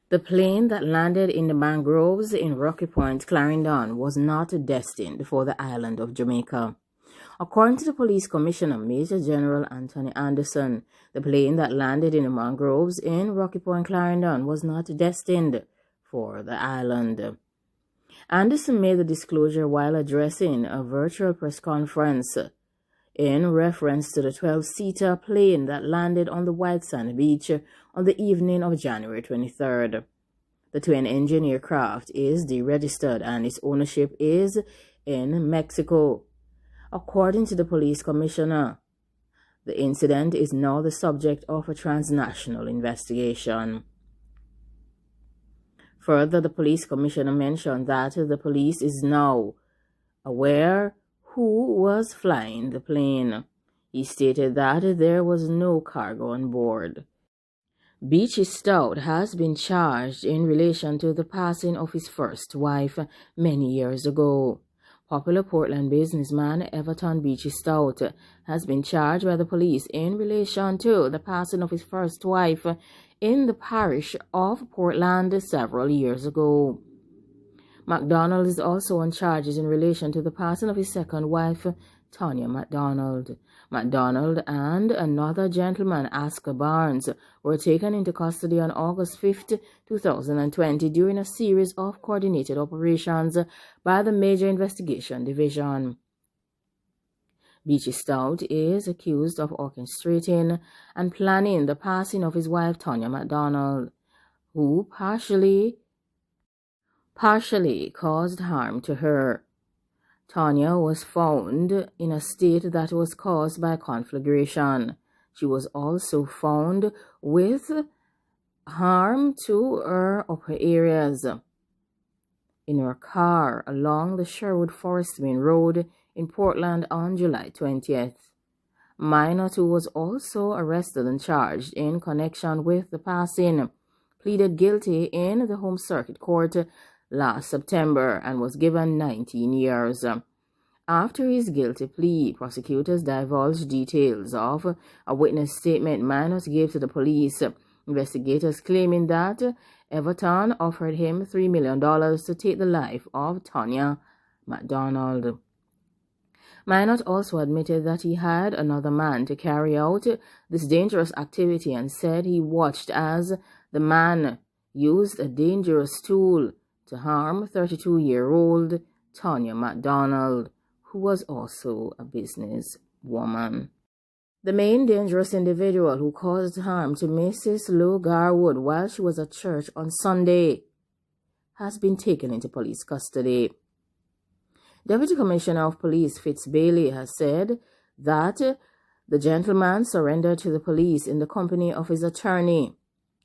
The plane that landed in the mangroves in Rocky Point, Clarendon, was not destined for the island of Jamaica. According to the police commissioner, Major General Anthony Anderson, the plane that landed in the mangroves in Rocky Point, Clarendon, was not destined for the island. Anderson made the disclosure while addressing a virtual press conference in reference to the 12-seater plane that landed on the White Sand Beach on the evening of January 23rd. The twin-engine aircraft is deregistered and its ownership is in Mexico. According to the police commissioner, the incident is now the subject of a transnational investigation. Further, the police commissioner mentioned that the police is now aware who was flying the plane. He stated that there was no cargo on board. Beachy Stout has been charged in relation to the passing of his first wife many years ago. Popular Portland businessman Everton Beachy Stout has been charged by the police in relation to the passing of his first wife in the parish of Portland several years ago. MacDonald is also on charges in relation to the passing of his second wife, Tonya MacDonald. MacDonald and another gentleman, Oscar Barnes, were taken into custody on August 5, 2020 during a series of coordinated operations by the Major Investigation Division. Beachy Stout is accused of orchestrating and planning the passing of his wife, Tonya MacDonald, who partially caused harm to her. Tonya was found in a state that was caused by conflagration. She was also found with harm to her upper areas in her car along the Sherwood Forest Main Road in Portland on July 20th. Minot, who was also arrested and charged in connection with the passing, pleaded guilty in the Home Circuit Court last September and was given 19 years. After his guilty plea, prosecutors divulged details of a witness statement Minot gave to the police, investigators claiming that Everton offered him $3 million to take the life of Tonya MacDonald. Minot also admitted that he had another man to carry out this dangerous activity and said he watched as the man used a dangerous tool to harm 32-year-old Tonya MacDonald, who was also a businesswoman. The main dangerous individual who caused harm to Mrs. Lowe-Garwood while she was at church on Sunday has been taken into police custody. Deputy Commissioner of Police Fitz Bailey has said that the gentleman surrendered to the police in the company of his attorney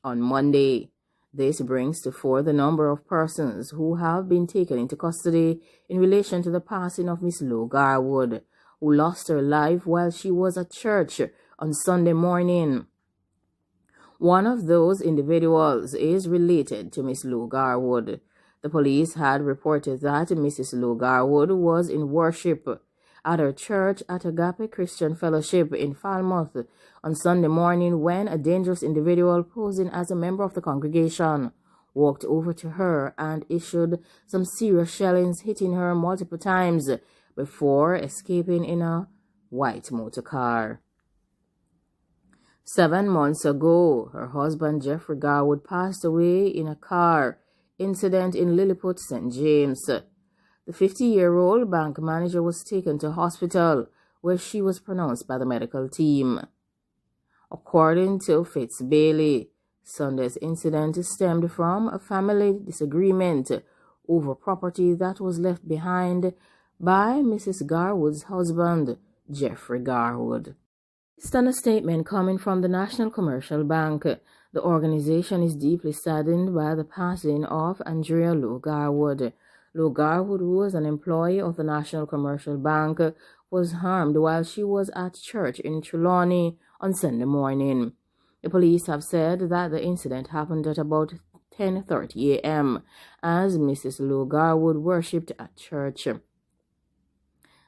on Monday. This brings to 4 the number of persons who have been taken into custody in relation to the passing of Miss Lowe-Garwood, who lost her life while she was at church on Sunday morning. One of those individuals is related to Miss Lowe-Garwood. The police had reported that Mrs. Lowe-Garwood was in worship at her church at Agape Christian Fellowship in Falmouth on Sunday morning when a dangerous individual posing as a member of the congregation walked over to her and issued some serious shellings, hitting her multiple times before escaping in a white motor car. 7 months ago, her husband Jeffrey Garwood passed away in a car incident in Lilliput, St. James. The 50-year-old bank manager was taken to hospital where she was pronounced by the medical team. According to Fitz Bailey, Sunday's incident stemmed from a family disagreement over property that was left behind by Mrs. Garwood's husband, Jeffrey Garwood. Based on a statement coming from the National Commercial Bank, the organization is deeply saddened by the passing of Andrea Lowe-Garwood. Lowe-Garwood, who was an employee of the National Commercial Bank, was harmed while she was at church in Trelawney on Sunday morning. The police have said that the incident happened at about 10:30 a.m. as Mrs. Lowe-Garwood worshipped at church.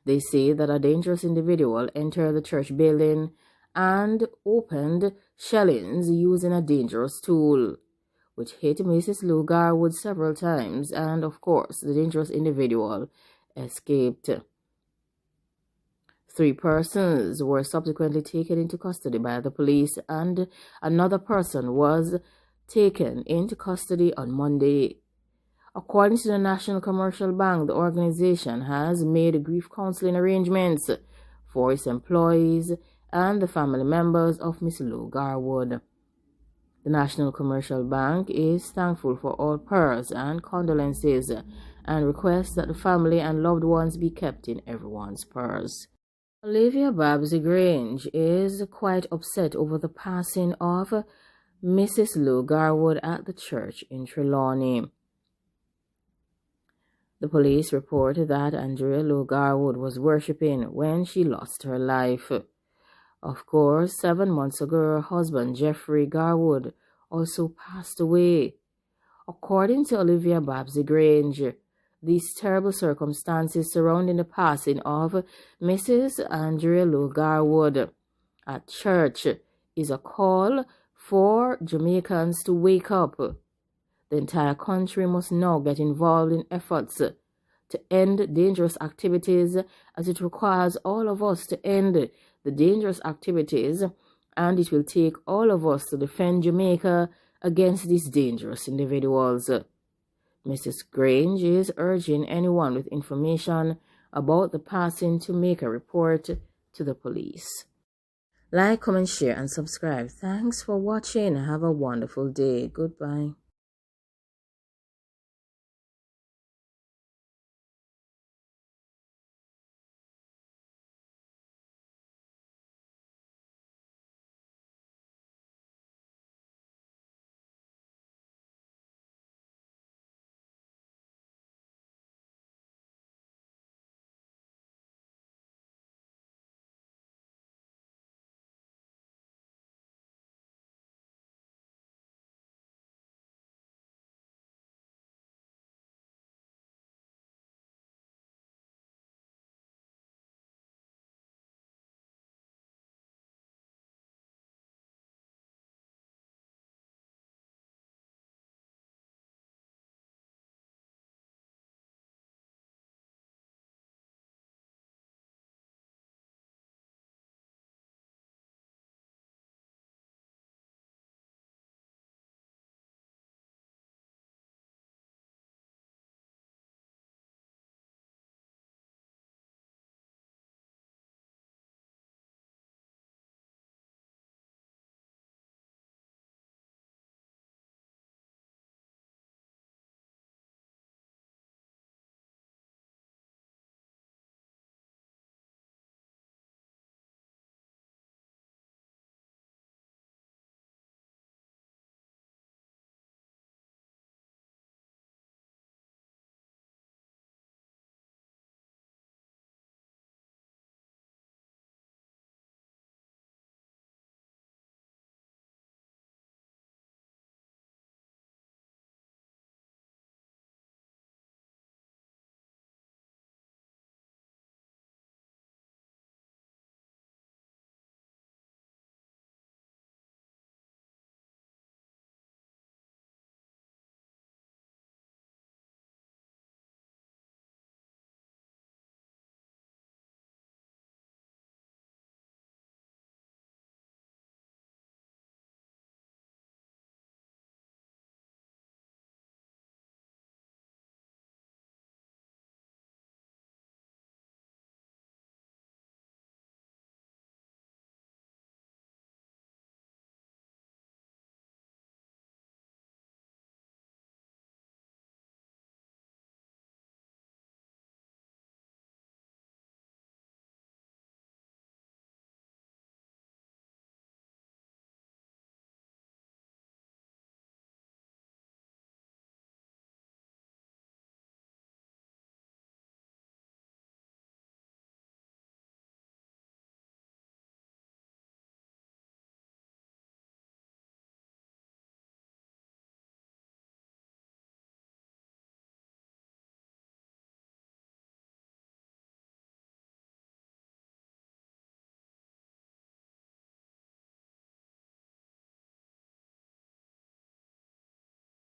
They say that a dangerous individual entered the church building and opened shellings using a dangerous tool. which hit Mrs. Lowe-Garwood several times, and of course, the dangerous individual escaped. 3 persons were subsequently taken into custody by the police, and another person was taken into custody on Monday. According to the National Commercial Bank, the organization has made grief counseling arrangements for its employees and the family members of Miss Lowe-Garwood. The National Commercial Bank is thankful for all prayers and condolences and requests that the family and loved ones be kept in everyone's prayers. Olivia Babsy Grange is quite upset over the passing of Mrs. Lowe-Garwood at the church in Trelawney. The police reported that Andrea Lowe-Garwood was worshipping when she lost her life. Of course, 7 months ago, her husband, Jeffrey Garwood, also passed away. According to Olivia Babsy Grange, these terrible circumstances surrounding the passing of Mrs. Andrea Lowe-Garwood at church is a call for Jamaicans to wake up. The entire country must now get involved in efforts to end dangerous activities, as it requires all of us to end the dangerous activities, and it will take all of us to defend Jamaica against these dangerous individuals. Mrs. Grange is urging anyone with information about the passing to make a report to the police. Like, comment, share, and subscribe. Thanks for watching. Have a wonderful day. Goodbye.